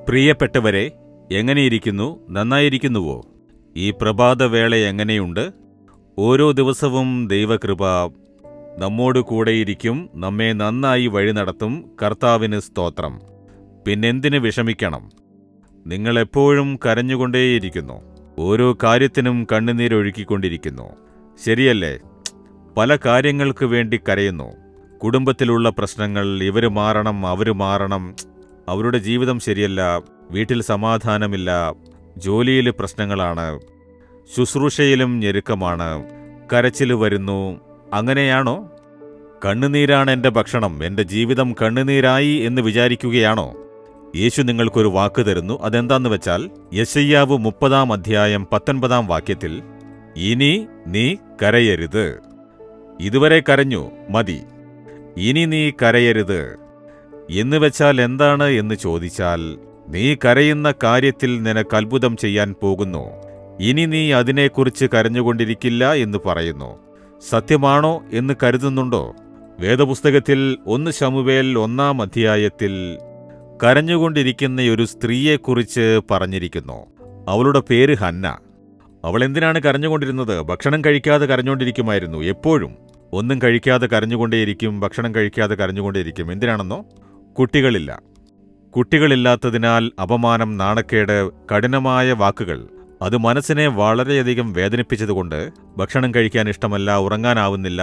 പ്രിയപ്പെട്ടവരെ, എങ്ങനെയിരിക്കുന്നു? നന്നായിരിക്കുന്നുവോ? ഈ പ്രഭാതവേള എങ്ങനെയുണ്ട്? ഓരോ ദിവസവും ദൈവകൃപ നമ്മോട് കൂടെയിരിക്കും, നമ്മെ നന്നായി വഴി നടത്തും. കർത്താവിന് സ്തോത്രം. പിന്നെന്തിന് വിഷമിക്കണം? നിങ്ങളെപ്പോഴും കരഞ്ഞുകൊണ്ടേയിരിക്കുന്നു, ഓരോ കാര്യത്തിനും കണ്ണുനീരൊഴുക്കിക്കൊണ്ടിരിക്കുന്നു. ശരിയല്ലേ? പല കാര്യങ്ങൾക്ക് വേണ്ടി കരയുന്നു. കുടുംബത്തിലുള്ള പ്രശ്നങ്ങൾ, ഇവര് മാറണം, അവര് മാറണം, അവരുടെ ജീവിതം ശരിയല്ല, വീട്ടിൽ സമാധാനമില്ല, ജോലിയിൽ പ്രശ്നങ്ങളാണ്, ശുശ്രൂഷയിലും ഞെരുക്കമാണ്, കരച്ചിൽ വരുന്നു. അങ്ങനെയാണോ? കണ്ണുനീരാണ് എൻ്റെ ഭക്ഷണം, എൻ്റെ ജീവിതം കണ്ണുനീരായി എന്ന് വിചാരിക്കുകയാണോ? യേശു നിങ്ങൾക്കൊരു വാക്ക് തരുന്നു. അതെന്താന്ന് വെച്ചാൽ, യെശയ്യാവ് 30-19 വാക്യത്തിൽ, ഇനി നീ കരയരുത്. ഇതുവരെ കരഞ്ഞു, മതി. ഇനി നീ കരയരുത് എന്ന് വെച്ചാൽ എന്താണ് എന്ന് ചോദിച്ചാൽ, നീ കരയുന്ന കാര്യത്തിൽ നിനക്ക് അത്ഭുതം ചെയ്യാൻ പോകുന്നു. ഇനി നീ അതിനെക്കുറിച്ച് കരഞ്ഞുകൊണ്ടിരിക്കില്ല എന്ന് പറയുന്നു. സത്യമാണോ എന്ന് കരുതുന്നുണ്ടോ? വേദപുസ്തകത്തിൽ 1 ശമൂവേൽ 1 കരഞ്ഞുകൊണ്ടിരിക്കുന്ന ഒരു സ്ത്രീയെക്കുറിച്ച് പറഞ്ഞിരിക്കുന്നു. അവളുടെ പേര് ഹന്ന. അവൾ എന്തിനാണ് കരഞ്ഞുകൊണ്ടിരുന്നത്? ഭക്ഷണം കഴിക്കാതെ കരഞ്ഞുകൊണ്ടിരിക്കുമായിരുന്നു. എപ്പോഴും ഒന്നും കഴിക്കാതെ കരഞ്ഞുകൊണ്ടേയിരിക്കും, ഭക്ഷണം കഴിക്കാതെ കരഞ്ഞുകൊണ്ടേയിരിക്കും. എന്തിനാണെന്നോ? കുട്ടികളില്ല. കുട്ടികളില്ലാത്തതിനാൽ അപമാനം, നാണക്കേട്, കഠിനമായ വാക്കുകൾ, അത് മനസ്സിനെ വളരെയധികം വേദനിപ്പിച്ചതുകൊണ്ട് ഭക്ഷണം കഴിക്കാൻ ഇഷ്ടമല്ല, ഉറങ്ങാനാവുന്നില്ല,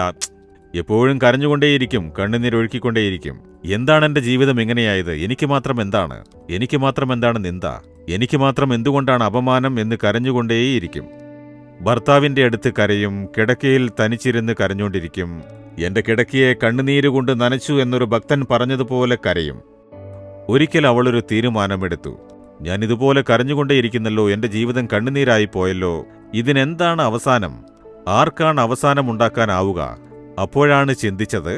എപ്പോഴും കരഞ്ഞുകൊണ്ടേയിരിക്കും, കണ്ണുനീരൊഴുക്കിക്കൊണ്ടേയിരിക്കും. എന്താണെന്റെ ജീവിതം ഇങ്ങനെയായത്? എനിക്ക് മാത്രം എന്താണ്? എനിക്ക് മാത്രം എന്താണ് നിന്ദ? എനിക്ക് മാത്രം എന്തുകൊണ്ടാണ് അപമാനം എന്ന് കരഞ്ഞുകൊണ്ടേയിരിക്കും. ഭർത്താവിന്റെ അടുത്ത് കരയും, കിടക്കയിൽ തനിച്ചിരുന്ന് കരഞ്ഞുകൊണ്ടിരിക്കും. എന്റെ കിടക്കയെ കണ്ണുനീരുകൊണ്ട് നനച്ചു എന്നൊരു ഭക്തൻ പറഞ്ഞതുപോലെ കരയും. ഒരിക്കൽ അവളൊരു തീരുമാനമെടുത്തു. ഞാൻ ഇതുപോലെ കരഞ്ഞുകൊണ്ടേയിരിക്കുന്നല്ലോ, എന്റെ ജീവിതം കണ്ണുനീരായി പോയല്ലോ, ഇതിനെന്താണ് അവസാനം? ആർക്കാണ് അവസാനമുണ്ടാക്കാനാവുക? അപ്പോഴാണ് ചിന്തിച്ചത്,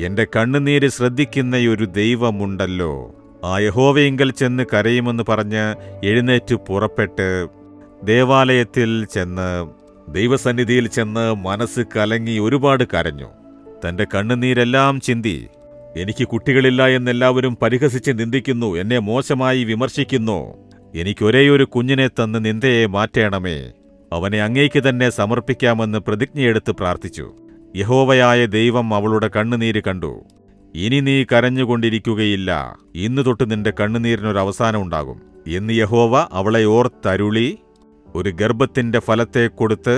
എന്റെ കണ്ണുനീര് ശ്രദ്ധിക്കുന്നയൊരു ദൈവമുണ്ടല്ലോ, ആ യഹോവയിങ്കൽ ചെന്ന് കരയുമെന്ന് പറഞ്ഞ് എഴുന്നേറ്റ് പുറപ്പെട്ട് ദേവാലയത്തിൽ ചെന്ന്, ദൈവസന്നിധിയിൽ ചെന്ന് മനസ്സ് കലങ്ങി ഒരുപാട് കരഞ്ഞു. തന്റെ കണ്ണുനീരെല്ലാം ചിന്തി. എനിക്ക് കുട്ടികളില്ല എന്നെല്ലാവരും പരിഹസിച്ച് നിന്ദിക്കുന്നു, എന്നെ മോശമായി വിമർശിക്കുന്നു. എനിക്കൊരേയൊരു കുഞ്ഞിനെ തന്ന് നിന്ദയെ മാറ്റേണമേ, അവനെ അങ്ങേക്ക് തന്നെ സമർപ്പിക്കാമെന്ന് പ്രതിജ്ഞയെടുത്ത് പ്രാർത്ഥിച്ചു. യഹോവയായ ദൈവം അവളുടെ കണ്ണുനീര് കണ്ടു. ഇനി നീ കരഞ്ഞുകൊണ്ടിരിക്കുകയില്ല, ഇന്നു തൊട്ട് നിന്റെ കണ്ണുനീരിനൊരവസാനം ഉണ്ടാകും എന്ന് യഹോവ അവളെ ഓർത്തരുളി ഒരു ഗർഭത്തിന്റെ ഫലത്തെ കൊടുത്ത്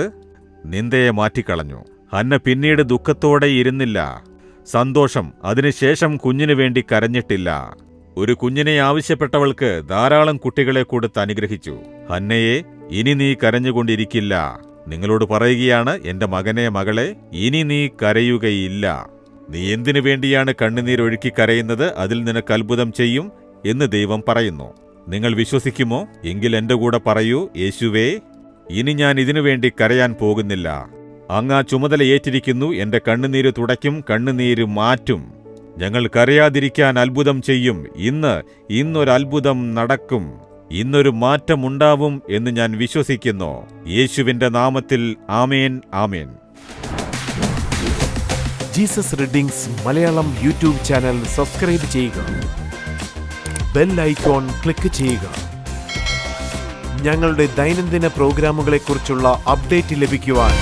നിന്ദയെ മാറ്റിക്കളഞ്ഞു. ഹന്ന പിന്നീട് ദുഃഖത്തോടെ ഇരുന്നില്ല, സന്തോഷം. അതിനുശേഷം കുഞ്ഞിനു വേണ്ടി കരഞ്ഞിട്ടില്ല. ഒരു കുഞ്ഞിനെ ആവശ്യപ്പെട്ടവൾക്ക് ധാരാളം കുട്ടികളെ കൊടുത്ത് അനുഗ്രഹിച്ചു. ഹന്നയെ, ഇനി നീ കരഞ്ഞുകൊണ്ടിരിക്കില്ല. നിങ്ങളോട് പറയുകയാണ്, എന്റെ മകനെ, മകളെ, ഇനി നീ കരയുകയില്ല. നീ എന്തിനു വേണ്ടിയാണ് കണ്ണുനീരൊഴുക്കി കരയുന്നത്? അതിൽ നിനക്ക് അത്ഭുതം ചെയ്യും എന്ന് ദൈവം പറയുന്നു. നിങ്ങൾ വിശ്വസിക്കുമോ? എങ്കിൽ എന്റെ കൂടെ പറയൂ, യേശുവേ, ഇനി ഞാൻ ഇതിനുവേണ്ടി കരയാൻ പോകുന്നില്ല. അങ്ങ് ആ ചുമതല ഏറ്റിരിക്കുന്നു. എന്റെ കണ്ണുനീര് തുടയ്ക്കും, കണ്ണുനീര് മാറ്റും. ഞങ്ങൾ കരയാതിരിക്കാൻ അത്ഭുതം ചെയ്യും. ഇന്നൊരത്ഭുതം നടക്കും. ഇന്നൊരു മാറ്റമുണ്ടാവും എന്ന് ഞാൻ വിശ്വസിക്കുന്നു. യേശുവിന്റെ നാമത്തിൽ ആമേൻ, ആമേൻ. Jesus readings Malayalam YouTube channel subscribe ചെയ്യുക. ബെൽ ഐക്കോൺ ക്ലിക്ക് ചെയ്യുക. ഞങ്ങളുടെ ദൈനംദിന പ്രോഗ്രാമുകളെക്കുറിച്ചുള്ള അപ്ഡേറ്റ് ലഭിക്കുവാൻ